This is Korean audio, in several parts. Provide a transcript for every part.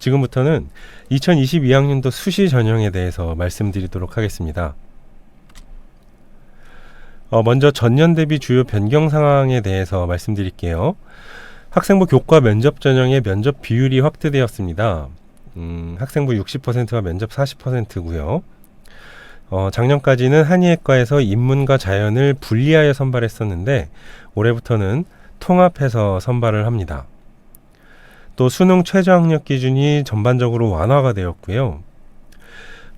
지금부터는 2022학년도 수시 전형에 대해서 말씀드리도록 하겠습니다. 먼저 전년 대비 주요 변경 상황에 대해서 말씀드릴게요. 학생부 교과 면접 전형의 면접 비율이 확대되었습니다. 학생부 60%와 면접 40%고요. 작년까지는 한의학과에서 인문과 자연을 분리하여 선발했었는데 올해부터는 통합해서 선발을 합니다. 또 수능 최저학력 기준이 전반적으로 완화가 되었고요.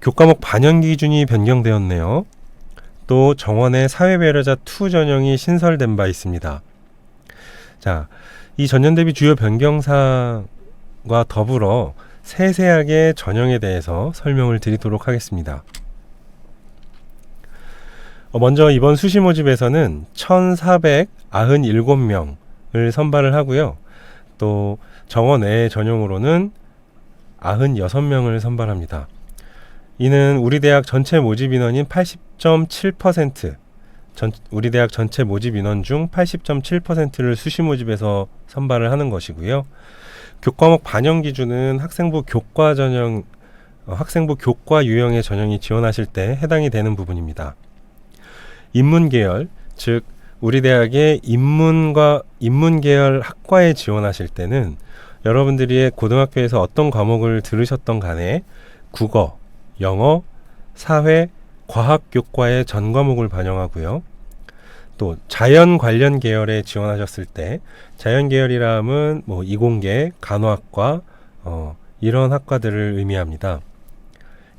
교과목 반영 기준이 변경되었네요. 또 정원의 사회배려자 2 전형이 신설된 바 있습니다. 자, 이 전년 대비 주요 변경사항과 더불어 세세하게 전형에 대해서 설명을 드리도록 하겠습니다. 먼저 이번 수시 모집에서는 1,497명을 선발을 하고요. 또 정원 외 전형으로는 96명을 선발합니다. 이는 우리 대학 전체 모집 인원인 80.7%, 우리 대학 전체 모집 인원 중 80.7%를 수시 모집에서 선발을 하는 것이고요. 교과목 반영 기준은 학생부 교과 전형, 학생부 교과 유형의 전형이 지원하실 때 해당이 되는 부분입니다. 인문 계열, 즉 우리 대학의 인문 계열 학과에 지원하실 때는 여러분들이 고등학교에서 어떤 과목을 들으셨던 간에 국어, 영어, 사회, 과학 교과의 전 과목을 반영하고요. 또 자연 관련 계열에 지원하셨을 때 자연 계열이라 함은 이공계, 간호학과 이런 학과들을 의미합니다.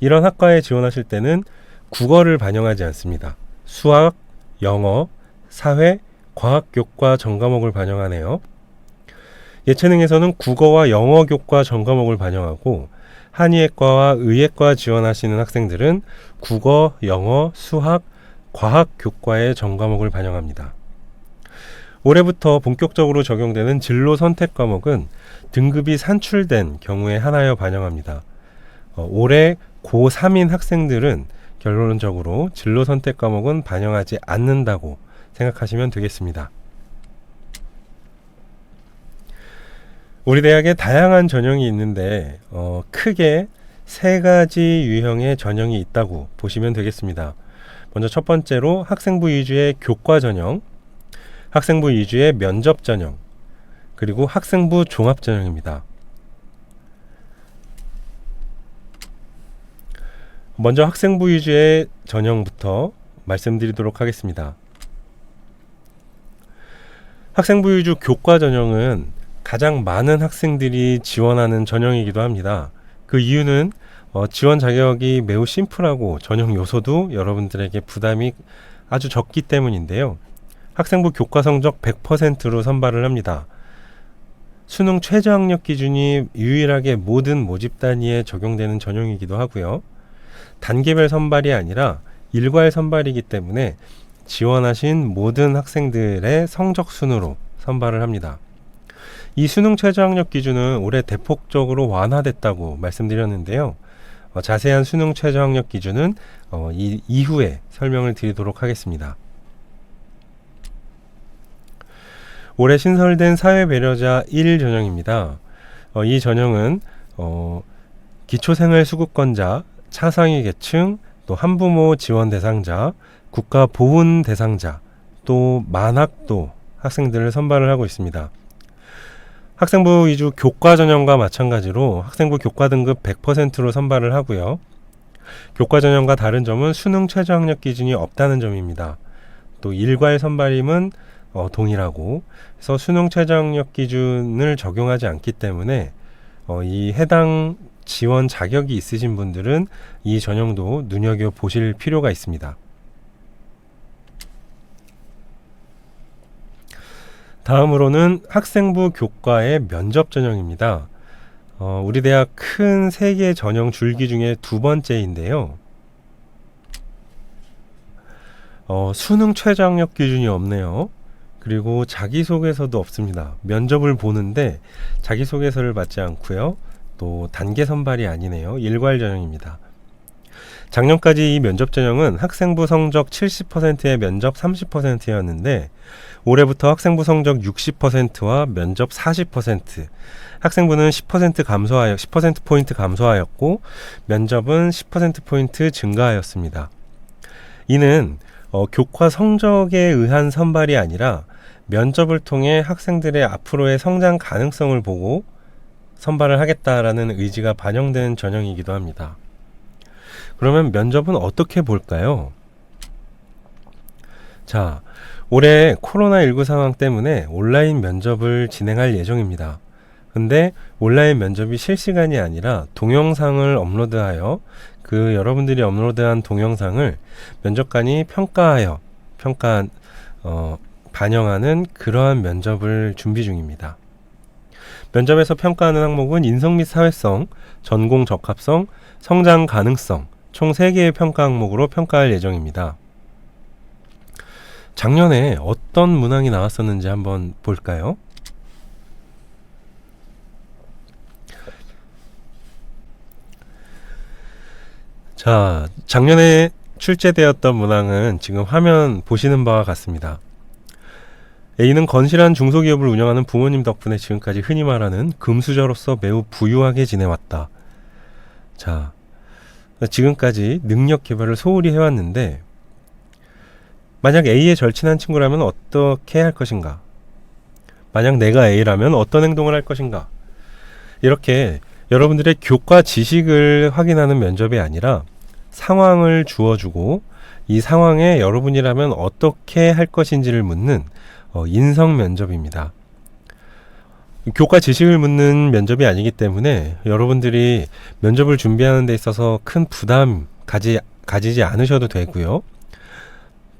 이런 학과에 지원하실 때는 국어를 반영하지 않습니다. 수학, 영어, 사회, 과학 교과 전 과목을 반영하네요. 예체능에서는 국어와 영어 교과 전 과목을 반영하고 한의학과와 의예과 지원하시는 학생들은 국어, 영어, 수학, 과학 교과의 전 과목을 반영합니다. 올해부터 본격적으로 적용되는 진로 선택 과목은 등급이 산출된 경우에 하나여 반영합니다. 올해 고3인 학생들은 결론적으로 진로 선택 과목은 반영하지 않는다고 생각하시면 되겠습니다. 우리 대학에 다양한 전형이 있는데 크게 3가지 유형의 전형이 있다고 보시면 되겠습니다. 먼저 첫 번째로 학생부 위주의 교과 전형, 학생부 위주의 면접 전형, 그리고 학생부 종합 전형입니다. 먼저 학생부 위주의 전형부터 말씀드리도록 하겠습니다. 학생부 위주 교과 전형은 가장 많은 학생들이 지원하는 전형이기도 합니다. 그 이유는 지원 자격이 매우 심플하고 전형 요소도 여러분들에게 부담이 아주 적기 때문인데요. 학생부 교과 성적 100%로 선발을 합니다. 수능 최저학력 기준이 유일하게 모든 모집 단위에 적용되는 전형이기도 하고요. 단계별 선발이 아니라 일괄 선발이기 때문에 지원하신 모든 학생들의 성적 순으로 선발을 합니다. 이 수능 최저학력 기준은 올해 대폭적으로 완화됐다고 말씀드렸는데요. 자세한 수능 최저학력 기준은 이후에 설명을 드리도록 하겠습니다. 올해 신설된 사회배려자 1 전형입니다. 이 전형은 기초생활수급권자, 차상위 계층, 또 한부모 지원 대상자, 국가보훈 대상자, 또 만학도 학생들을 선발을 하고 있습니다. 학생부 위주 교과 전형과 마찬가지로 학생부 교과 등급 100%로 선발을 하고요. 교과 전형과 다른 점은 수능 최저학력 기준이 없다는 점입니다. 또 일괄 선발임은 동일하고, 그래서 수능 최저학력 기준을 적용하지 않기 때문에 이 해당 지원 자격이 있으신 분들은 이 전형도 눈여겨보실 필요가 있습니다. 다음으로는 학생부 교과의 면접 전형입니다. 우리 대학 큰 3개 전형 줄기 중에 2번째인데요. 수능 최저학력 기준이 없네요. 그리고 자기소개서도 없습니다. 면접을 보는데 자기소개서를 받지 않고요. 또 단계 선발이 아니네요. 일괄 전형입니다. 작년까지 이 면접 전형은 학생부 성적 70%의 면접 30%였는데 올해부터 학생부 성적 60%와 면접 40%, 학생부는 10% 감소하여 10%포인트 감소하였고 면접은 10%포인트 증가하였습니다. 이는 교과 성적에 의한 선발이 아니라 면접을 통해 학생들의 앞으로의 성장 가능성을 보고 선발을 하겠다라는 의지가 반영된 전형이기도 합니다. 그러면 면접은 어떻게 볼까요? 자, 올해 코로나19 상황 때문에 온라인 면접을 진행할 예정입니다. 근데 온라인 면접이 실시간이 아니라 동영상을 업로드하여 그 여러분들이 업로드한 동영상을 면접관이 반영하는 그러한 면접을 준비 중입니다. 면접에서 평가하는 항목은 인성 및 사회성, 전공 적합성, 성장 가능성, 총 3개의 평가 항목으로 평가할 예정입니다. 작년에 어떤 문항이 나왔었는지 한번 볼까요? 자, 작년에 출제되었던 문항은 지금 화면 보시는 바와 같습니다. A는 건실한 중소기업을 운영하는 부모님 덕분에 지금까지 흔히 말하는 금수저로서 매우 부유하게 지내왔다. 자, 지금까지 능력 개발을 소홀히 해왔는데 만약 A에 절친한 친구라면 어떻게 할 것인가? 만약 내가 A라면 어떤 행동을 할 것인가? 이렇게 여러분들의 교과 지식을 확인하는 면접이 아니라 상황을 주어주고 이 상황에 여러분이라면 어떻게 할 것인지를 묻는 인성 면접입니다. 교과 지식을 묻는 면접이 아니기 때문에 여러분들이 면접을 준비하는 데 있어서 큰 부담 가지지 않으셔도 되고요.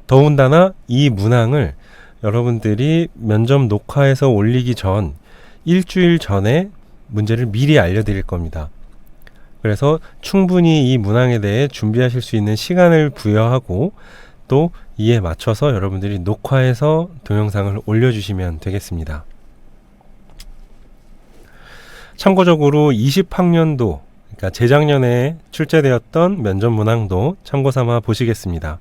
더군다나 이 문항을 여러분들이 면접 녹화해서 올리기 전 일주일 전에 문제를 미리 알려드릴 겁니다. 그래서 충분히 이 문항에 대해 준비하실 수 있는 시간을 부여하고 또 이에 맞춰서 여러분들이 녹화해서 동영상을 올려주시면 되겠습니다. 참고적으로 20학년도, 그러니까 재작년에 출제되었던 면접 문항도 참고 삼아 보시겠습니다.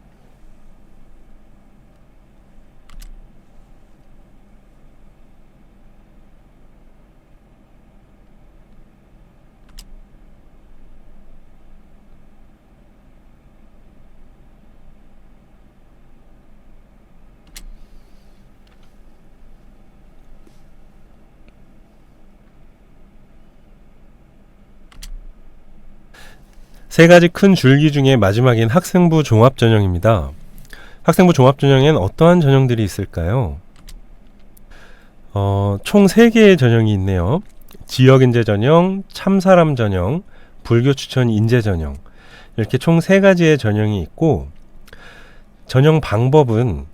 세 가지 큰 줄기 중에 마지막인 학생부 종합 전형입니다. 학생부 종합 전형엔 어떠한 전형들이 있을까요? 총 3개의 전형이 있네요. 지역인재 전형, 참사람 전형, 불교 추천 인재 전형, 이렇게 총 3가지의 전형이 있고 전형 방법은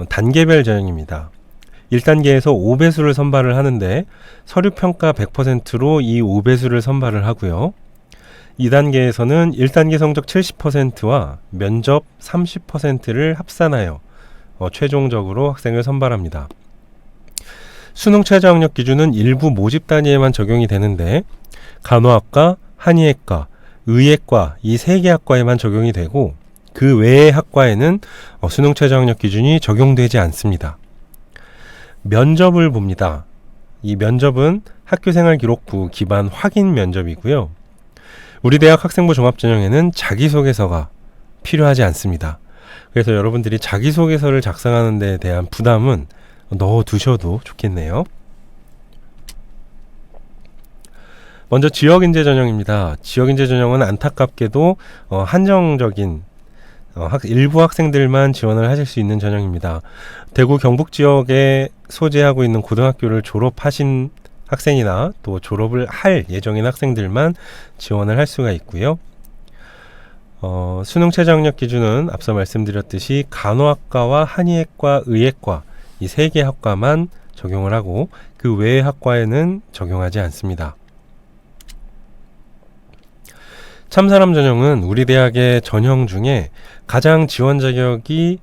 단계별 전형입니다. 1단계에서 5배수를 선발을 하는데 서류평가 100%로 이 5배수를 선발을 하고요. 2단계에서는 1단계 성적 70%와 면접 30%를 합산하여 최종적으로 학생을 선발합니다. 수능 최저 학력 기준은 일부 모집 단위에만 적용이 되는데 간호학과, 한의학과, 의예과 이 3개 학과에만 적용이 되고 그 외의 학과에는 수능 최저 학력 기준이 적용되지 않습니다. 면접을 봅니다. 이 면접은 학교생활기록부 기반 확인 면접이고요. 우리 대학 학생부 종합전형에는 자기소개서가 필요하지 않습니다. 그래서 여러분들이 자기소개서를 작성하는 데 대한 부담은 넣어두셔도 좋겠네요. 먼저 지역인재 전형입니다. 지역인재 전형은 안타깝게도 한정적인 일부 학생들만 지원을 하실 수 있는 전형입니다. 대구 경북 지역에 소재하고 있는 고등학교를 졸업하신 학생이나 또 졸업을 할 예정인 학생들만 지원을 할 수가 있고요. 수능 최저 학력 기준은 앞서 말씀드렸듯이 간호학과와 한의학과, 의예과 이 3개 학과만 적용을 하고 그 외의 학과에는 적용하지 않습니다. 참사람 전형은 우리 대학의 전형 중에 가장 지원 자격이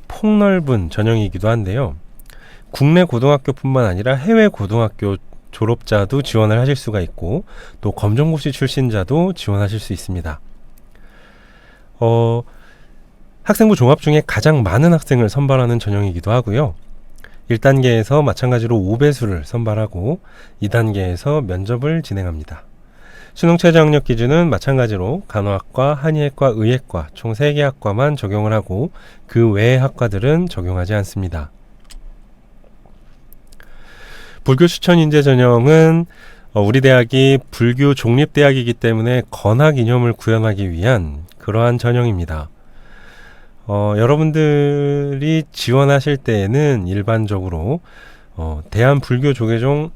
폭넓은 전형이기도 한데요. 국내 고등학교뿐만 아니라 해외 고등학교 졸업자도 지원을 하실 수가 있고 또 검정고시 출신자도 지원하실 수 있습니다. 어, 학생부 종합 중에 가장 많은 학생을 선발하는 전형이기도 하고요. 1단계에서 마찬가지로 5배수를 선발하고 2단계에서 면접을 진행합니다. 수능 최저 학력 기준은 마찬가지로 간호학과, 한의학과, 의학과 총 3개 학과만 적용을 하고 그 외의 학과들은 적용하지 않습니다. 불교 추천 인재 전형은 우리 대학이 불교 종립대학이기 때문에 건학 이념을 구현하기 위한 그러한 전형입니다. 여러분들이 지원하실 때에는 일반적으로 대한불교조계종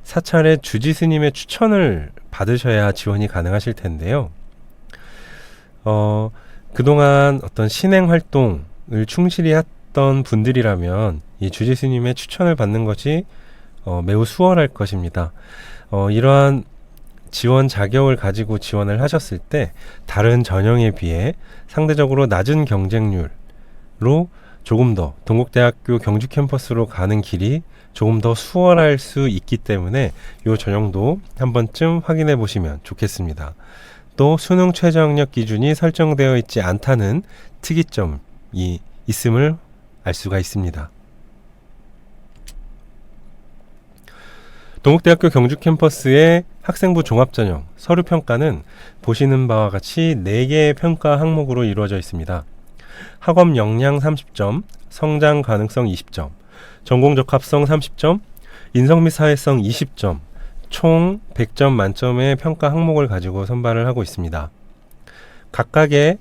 사찰의 주지스님의 추천을 받으셔야 지원이 가능하실 텐데요. 그동안 어떤 신행 활동을 충실히 했던 분들이라면 이 주지스님의 추천을 받는 것이 매우 수월할 것입니다. 이러한 지원 자격을 가지고 지원을 하셨을 때 다른 전형에 비해 상대적으로 낮은 경쟁률로 조금 더 동국대학교 경주 캠퍼스로 가는 길이 조금 더 수월할 수 있기 때문에 이 전형도 한 번쯤 확인해 보시면 좋겠습니다. 또 수능 최저 학력 기준이 설정되어 있지 않다는 특이점이 있음을 알 수가 있습니다. 동국대학교 경주 캠퍼스의 학생부 종합전형 서류평가는 보시는 바와 같이 4개의 평가 항목으로 이루어져 있습니다. 학업 역량 30점, 성장 가능성 20점, 전공 적합성 30점, 인성 및 사회성 20점, 총 100점 만점의 평가 항목을 가지고 선발을 하고 있습니다. 각각의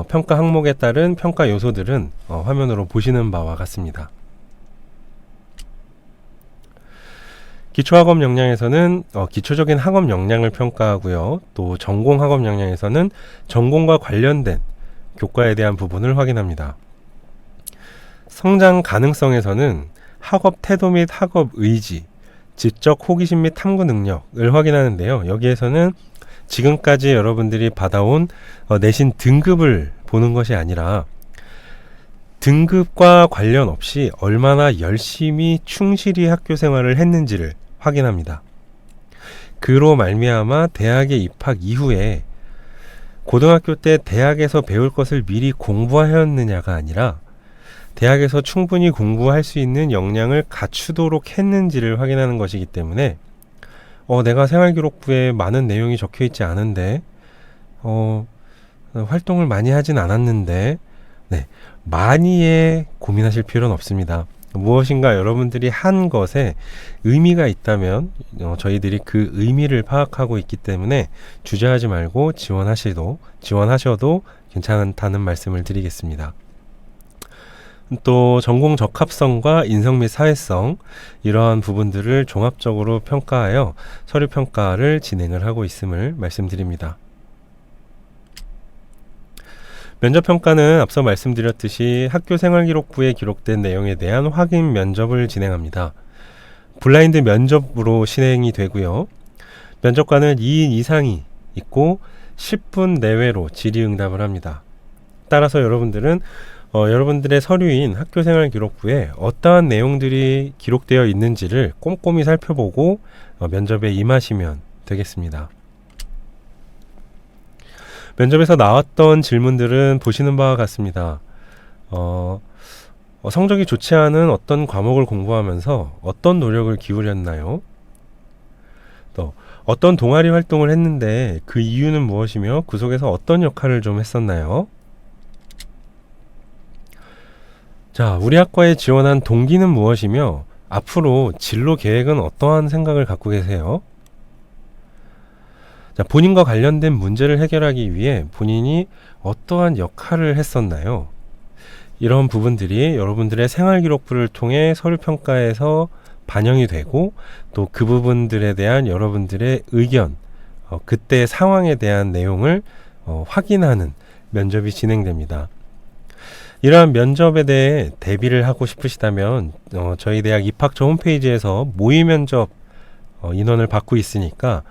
평가 항목에 따른 평가 요소들은 화면으로 보시는 바와 같습니다. 기초학업 역량에서는 기초적인 학업 역량을 평가하고요. 또 전공 학업 역량에서는 전공과 관련된 교과에 대한 부분을 확인합니다. 성장 가능성에서는 학업 태도 및 학업 의지, 지적 호기심 및 탐구 능력을 확인하는데요. 여기에서는 지금까지 여러분들이 받아온 내신 등급을 보는 것이 아니라 등급과 관련 없이 얼마나 열심히 충실히 학교 생활을 했는지를 확인합니다. 그로 말미암아 대학에 입학 이후에 고등학교 때 대학에서 배울 것을 미리 공부하였느냐가 아니라 대학에서 충분히 공부할 수 있는 역량을 갖추도록 했는지를 확인하는 것이기 때문에 내가 생활기록부에 많은 내용이 적혀 있지 않은데 활동을 많이 하진 않았는데 많이에 고민하실 필요는 없습니다. 무엇인가 여러분들이 한 것에 의미가 있다면 저희들이 그 의미를 파악하고 있기 때문에 주저하지 말고 지원하셔도 괜찮다는 말씀을 드리겠습니다. 또 전공 적합성과 인성 및 사회성 이러한 부분들을 종합적으로 평가하여 서류 평가를 진행을 하고 있음을 말씀드립니다. 면접평가는 앞서 말씀드렸듯이 학교생활기록부에 기록된 내용에 대한 확인 면접을 진행합니다. 블라인드 면접으로 진행이 되고요. 면접관은 2인 이상이 있고 10분 내외로 질의응답을 합니다. 따라서 여러분들은 여러분들의 서류인 학교생활기록부에 어떠한 내용들이 기록되어 있는지를 꼼꼼히 살펴보고 면접에 임하시면 되겠습니다. 면접에서 나왔던 질문들은 보시는 바와 같습니다. 성적이 좋지 않은 어떤 과목을 공부하면서 어떤 노력을 기울였나요? 또 어떤 동아리 활동을 했는데 그 이유는 무엇이며 그 속에서 어떤 역할을 좀 했었나요? 자, 우리 학과에 지원한 동기는 무엇이며 앞으로 진로 계획은 어떠한 생각을 갖고 계세요? 자, 본인과 관련된 문제를 해결하기 위해 본인이 어떠한 역할을 했었나요? 이런 부분들이 여러분들의 생활기록부를 통해 서류평가에서 반영이 되고 또 그 부분들에 대한 여러분들의 의견, 그때 상황에 대한 내용을 확인하는 면접이 진행됩니다. 이러한 면접에 대해 대비를 하고 싶으시다면 저희 대학 입학처 홈페이지에서 모의 면접 인원을 받고 있으니까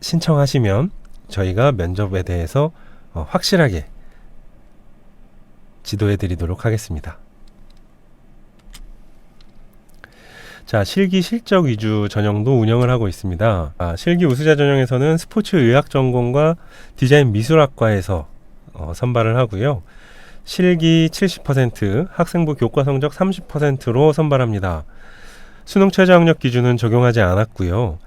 신청하시면 저희가 면접에 대해서 확실하게 지도해 드리도록 하겠습니다. 자, 실기 실적 위주 전형도 운영을 하고 있습니다. 실기 우수자 전형에서는 스포츠 의학 전공과 디자인 미술학과에서 선발을 하고요. 실기 70%, 학생부 교과 성적 30%로 선발합니다. 수능 최저 학력 기준은 적용하지 않았고요.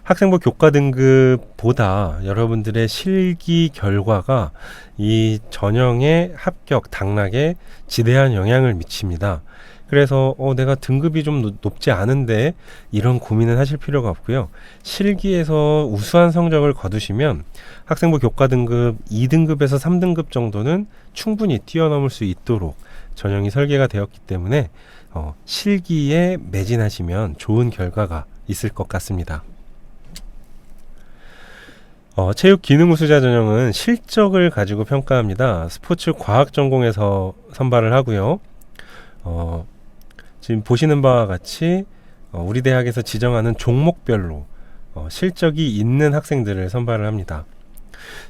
학생부 교과 등급보다 여러분들의 실기 결과가 이 전형의 합격, 당락에 지대한 영향을 미칩니다. 그래서 내가 등급이 좀 높지 않은데 이런 고민은 하실 필요가 없고요. 실기에서 우수한 성적을 거두시면 학생부 교과 등급 2등급에서 3등급 정도는 충분히 뛰어넘을 수 있도록 전형이 설계가 되었기 때문에 실기에 매진하시면 좋은 결과가 있을 것 같습니다. 체육 기능 우수자 전형은 실적을 가지고 평가합니다. 스포츠 과학 전공에서 선발을 하고요. 지금 보시는 바와 같이 우리 대학에서 지정하는 종목별로 실적이 있는 학생들을 선발을 합니다.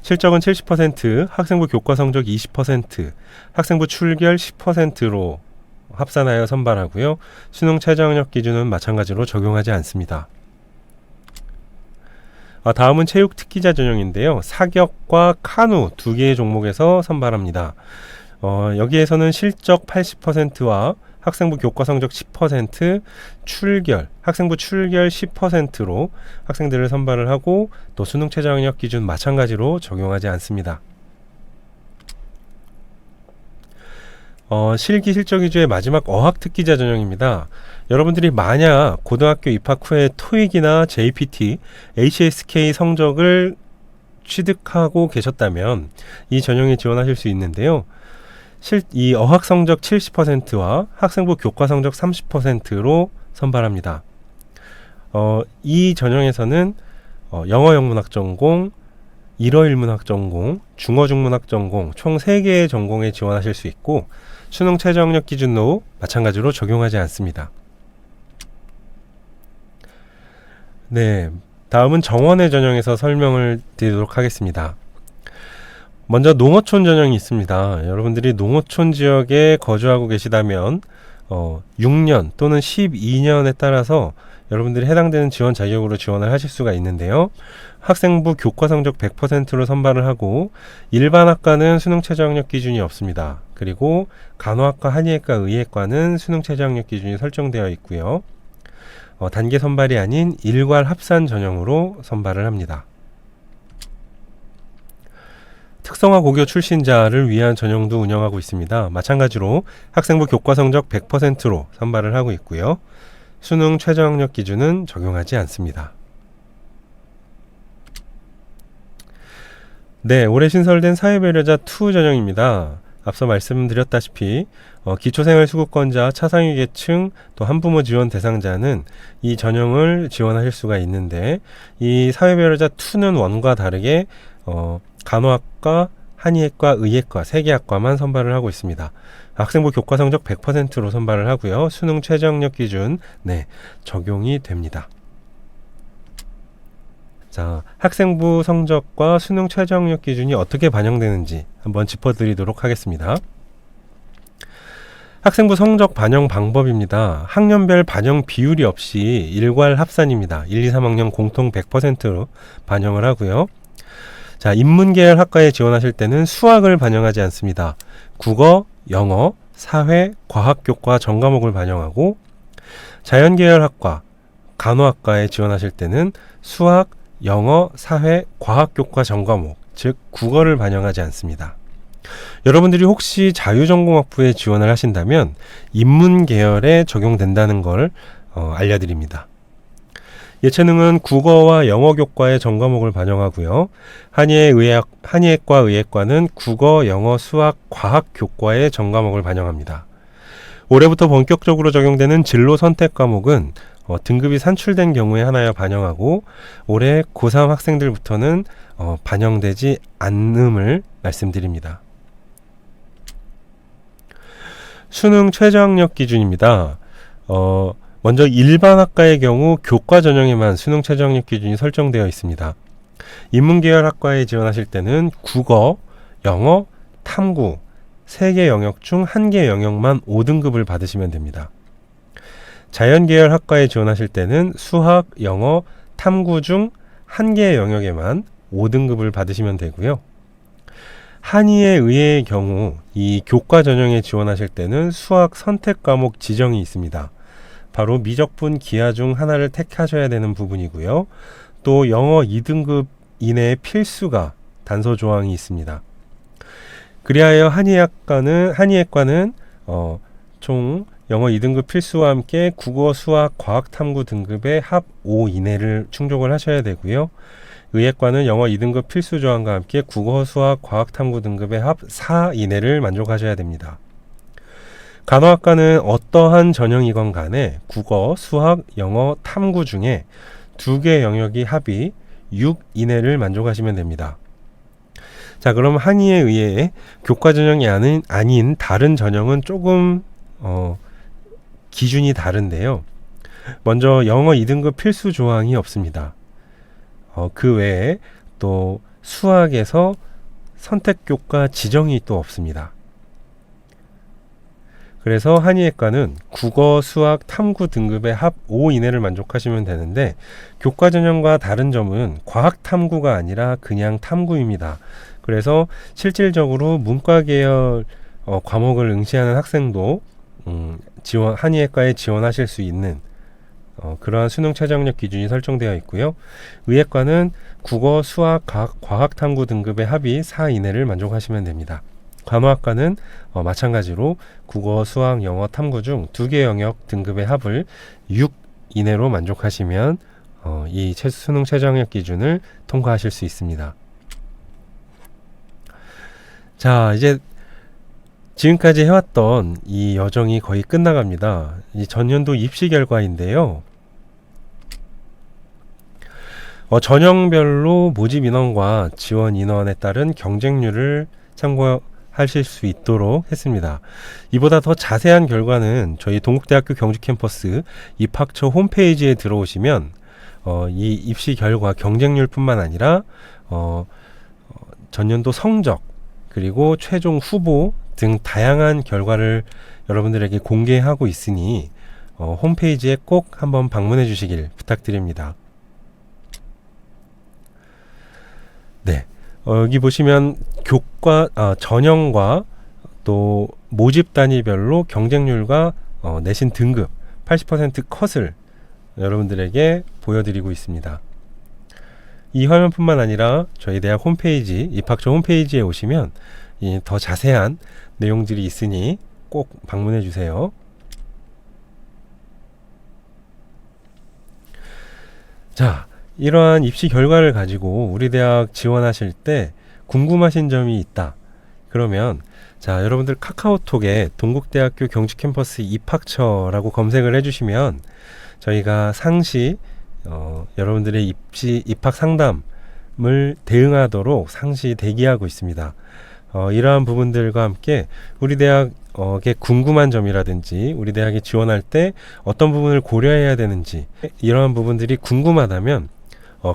실적은 70%, 학생부 교과 성적 20%, 학생부 출결 10%로 합산하여 선발하고요. 수능 최저 학력 기준은 마찬가지로 적용하지 않습니다. 다음은 체육 특기자 전형인데요. 사격과 카누 두 개의 종목에서 선발합니다. 여기에서는 실적 80%와 학생부 교과 성적 10%, 학생부 출결 10%로 학생들을 선발을 하고 또 수능 최저 학력 기준 마찬가지로 적용하지 않습니다. 실기 실적 위주의 마지막 어학 특기자 전형입니다. 여러분들이 만약 고등학교 입학 후에 토익이나 JPT, HSK 성적을 취득하고 계셨다면 이 전형에 지원하실 수 있는데요. 이 어학 성적 70%와 학생부 교과 성적 30%로 선발합니다. 이 전형에서는 영어 영문학 전공, 일어 일문학 전공, 중어 중문학 전공 총 3개의 전공에 지원하실 수 있고 수능 최저 학력 기준도 마찬가지로 적용하지 않습니다. 네, 다음은 정원의 전형에서 설명을 드리도록 하겠습니다. 먼저 농어촌 전형이 있습니다. 여러분들이 농어촌 지역에 거주하고 계시다면 6년 또는 12년에 따라서 여러분들이 해당되는 지원 자격으로 지원을 하실 수가 있는데요. 학생부 교과 성적 100%로 선발을 하고 일반 학과는 수능 최저 학력 기준이 없습니다. 그리고 간호학과, 한의학과, 의학과는 수능 최저 학력 기준이 설정되어 있고요. 단계 선발이 아닌 일괄 합산 전형으로 선발을 합니다. 특성화 고교 출신자를 위한 전형도 운영하고 있습니다. 마찬가지로 학생부 교과 성적 100%로 선발을 하고 있고요. 수능 최저 학력 기준은 적용하지 않습니다. 네, 올해 신설된 사회배려자 2 전형입니다. 앞서 말씀드렸다시피 기초생활수급권자, 차상위 계층, 또 한부모 지원 대상자는 이 전형을 지원하실 수가 있는데 이 사회배려자 2는 원과 다르게 간호학과, 한의학과, 의학과 3개 학과만 선발을 하고 있습니다. 학생부 교과 성적 100%로 선발을 하고요. 수능 최저 학력 기준 적용이 됩니다. 자, 학생부 성적과 수능 최저 학력 기준이 어떻게 반영되는지 한번 짚어드리도록 하겠습니다. 학생부 성적 반영 방법입니다. 학년별 반영 비율이 없이 일괄 합산입니다. 1, 2, 3학년 공통 100%로 반영을 하고요. 자, 인문계열 학과에 지원하실 때는 수학을 반영하지 않습니다. 국어, 영어, 사회, 과학교과 전과목을 반영하고 자연계열 학과, 간호학과에 지원하실 때는 수학, 영어, 사회, 과학교과 전과목, 즉 국어를 반영하지 않습니다. 여러분들이 혹시 자유전공학부에 지원을 하신다면 인문계열에 적용된다는 걸 알려드립니다. 예체능은 국어와 영어 교과의 전과목을 반영하고요. 한의학과 의학과는 국어, 영어, 수학, 과학 교과의 전과목을 반영합니다. 올해부터 본격적으로 적용되는 진로 선택 과목은 등급이 산출된 경우에 하나여 반영하고 올해 고3 학생들부터는 반영되지 않음을 말씀드립니다. 수능 최저 학력 기준입니다. 먼저 일반 학과의 경우 교과 전형에만 수능 최저 학력 기준이 설정되어 있습니다. 인문계열 학과에 지원하실 때는 국어, 영어, 탐구 3개 영역 중 1개 영역만 5등급을 받으시면 됩니다. 자연계열 학과에 지원하실 때는 수학, 영어, 탐구 중 한 개의 영역에만 5등급을 받으시면 되고요. 한의에 의해의 경우 이 교과 전형에 지원하실 때는 수학 선택 과목 지정이 있습니다. 바로 미적분, 기하 중 하나를 택하셔야 되는 부분이고요. 또 영어 2등급 이내의 필수가 단서 조항이 있습니다. 그리하여 한의학과는 총 영어 2등급 필수와 함께 국어, 수학, 과학, 탐구 등급의 합 5 이내를 충족을 하셔야 되고요. 의예과는 영어 2등급 필수 조항과 함께 국어, 수학, 과학, 탐구 등급의 합 4 이내를 만족하셔야 됩니다. 간호학과는 어떠한 전형이건 간에 국어, 수학, 영어, 탐구 중에 2개 영역이 합이 6 이내를 만족하시면 됩니다. 자, 그럼 한의에 의해 교과 전형이 아닌 다른 전형은 조금 기준이 다른데요. 먼저 영어 2등급 필수 조항이 없습니다. 그 외에 또 수학에서 선택교과 지정이 또 없습니다. 그래서 한의학과는 국어, 수학, 탐구 등급의 합 5 이내를 만족하시면 되는데, 교과 전형과 다른 점은 과학 탐구가 아니라 그냥 탐구입니다. 그래서 실질적으로 문과 계열 과목을 응시하는 학생도 한의학과에 지원하실 수 있는 그러한 수능 최저학력 기준이 설정되어 있고요. 의예과는 국어, 수학, 과학 탐구 등급의 합이 4 이내를 만족하시면 됩니다. 간호학과는 마찬가지로 국어, 수학, 영어, 탐구 중 2개 영역 등급의 합을 6 이내로 만족하시면 이 수능 최저학력 기준을 통과하실 수 있습니다. 자, 이제 지금까지 해왔던 이 여정이 거의 끝나갑니다. 이 전년도 입시 결과인데요. 전형별로 모집 인원과 지원 인원에 따른 경쟁률을 참고하실 수 있도록 했습니다. 이보다 더 자세한 결과는 저희 동국대학교 경주캠퍼스 입학처 홈페이지에 들어오시면 이 입시 결과 경쟁률뿐만 아니라 전년도 성적 그리고 최종 후보 등 다양한 결과를 여러분들에게 공개하고 있으니 홈페이지에 꼭 한번 방문해 주시길 부탁드립니다. 네, 여기 보시면 전형과 또 모집 단위별로 경쟁률과 내신 등급 80% 컷을 여러분들에게 보여드리고 있습니다. 이 화면뿐만 아니라 저희 대학 홈페이지, 입학처 홈페이지에 오시면 더 자세한 내용들이 있으니 꼭 방문해 주세요. 자, 이러한 입시 결과를 가지고 우리 대학 지원하실 때 궁금하신 점이 있다. 그러면 자, 여러분들 카카오톡에 동국대학교 경주캠퍼스 입학처라고 검색을 해주시면 저희가 상시 여러분들의 입학 상담을 대응하도록 상시 대기하고 있습니다. 이러한 부분들과 함께 우리 대학에 궁금한 점이라든지 우리 대학에 지원할 때 어떤 부분을 고려해야 되는지 이러한 부분들이 궁금하다면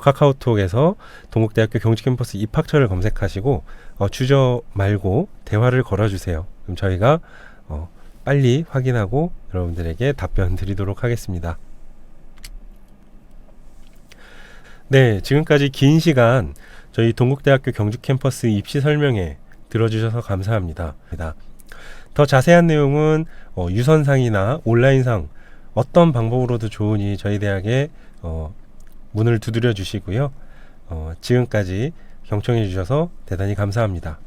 카카오톡에서 동국대학교 경주캠퍼스 입학처를 검색하시고 주저 말고 대화를 걸어주세요. 그럼 저희가 빨리 확인하고 여러분들에게 답변 드리도록 하겠습니다. 네, 지금까지 긴 시간 저희 동국대학교 경주캠퍼스 입시 설명회 들어주셔서 감사합니다. 더 자세한 내용은 유선상이나 온라인상 어떤 방법으로도 좋으니 저희 대학에 문을 두드려 주시고요. 지금까지 경청해 주셔서 대단히 감사합니다.